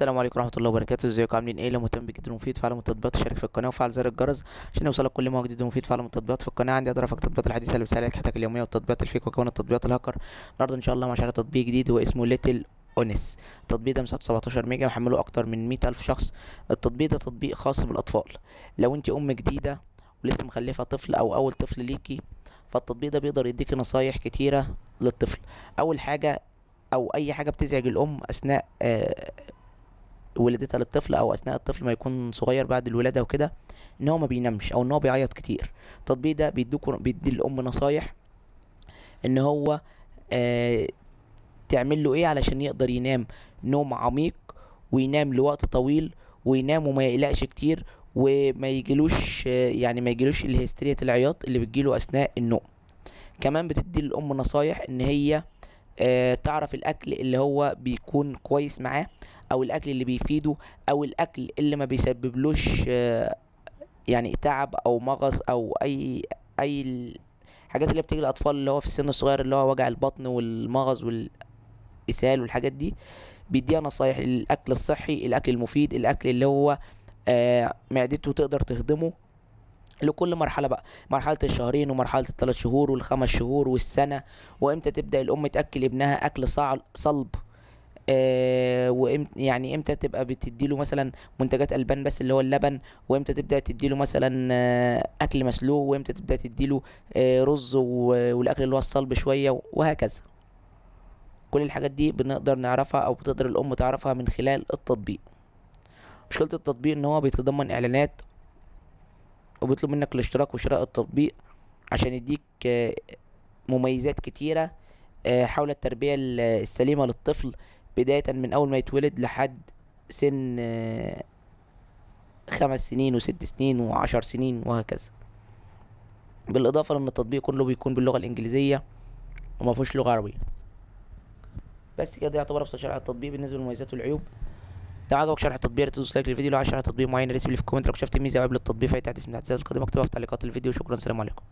السلام عليكم ورحمة الله وبركاته. ازيكم عاملين ايه؟ لو مهتم جدا ومفيد فعلا من التطبيقات اشترك في القناة وفعل زر الجرس عشان يوصلك كل ما هو جديد ومفيد فعلا من التطبيقات في القناة. عندي اضرافك التطبيقات الحديثة اللي بتسهل عليك حياتك اليومية والتطبيقات الفيك وكمان التطبيقات الهاكر. النهارده ان شاء الله مع شرح تطبيق جديد هو اسمه ليتل اونس. التطبيق ده مساحته 17 ميجا وحمله اكتر من 100,000 شخص. التطبيق ده تطبيق خاص بالاطفال. لو انت ام جديدة ولسه مخلفة طفل او اول طفل ليكي، فالتطبيق ده بيقدر يديكي نصايح كتيرة للطفل. اول حاجة او اي حاجة بتزعج الام اثناء ولادتها للطفل او اثناء الطفل ما يكون صغير بعد الولاده وكده، ان هو ما بينامش او ان هو بيعيط كتير. التطبيق ده بيدي الام نصايح ان هو آه تعمل له ايه علشان يقدر ينام نوم عميق وينام لوقت طويل وينام وما يقلقش كتير وما يجيلوش يعني ما يجيلوش الهستيريا العياط اللي بتجيله اثناء النوم. كمان بتدي الام نصايح ان هي تعرف الاكل اللي هو بيكون كويس معاه او الاكل اللي بيفيده او الاكل اللي ما بيسببلوش يعني تعب او مغص او اي الحاجات اللي بتيجي للاطفال اللي هو في السن الصغير اللي هو وجع البطن والمغص والاسهال والحاجات دي. بيديها نصايح الاكل الصحي، الاكل المفيد، الاكل اللي هو معدته تقدر تهضمه لكل مرحلة بقى، مرحلة الشهرين ومرحلة ال3 شهور وال5 شهور والسنة. وامتى تبدأ الأم تأكل ابنها أكل صلب، يعني امتى تبقى بتديله مثلا منتجات ألبان بس اللي هو اللبن، وامتى تبدأ تديله مثلا أكل مسلوق، وامتى تبدأ تديله رز والأكل اللي هو الصلب شوية وهكذا. كل الحاجات دي بنقدر نعرفها أو بتقدر الأم تعرفها من خلال التطبيق. مشكلة التطبيق إن هو بيتضمن إعلانات وبيطلب منك الاشتراك وشراء التطبيق عشان يديك مميزات كتيرة حول التربية السليمة للطفل، بداية من أول ما يتولد لحد سن 5 سنين و6 سنين و10 سنين وهكذا. بالإضافة لأن التطبيق كله بيكون باللغة الإنجليزية ومفهوش لغة عربية. بس كده يعتبر أبسط شرح التطبيق بالنسبة للمميزات والعيوب. لو عجبك شرح التطبيق يا ريت تدوس لايك للفيديو. لو عايز شرح تطبيق معين يا ريت تسيب لي في الكومنت. لو شفت ميزة او عيب للتطبيق في اي تحديث من التحديثات القادمة اكتبها في التعليقات الفيديو. شكرا، سلام عليكم.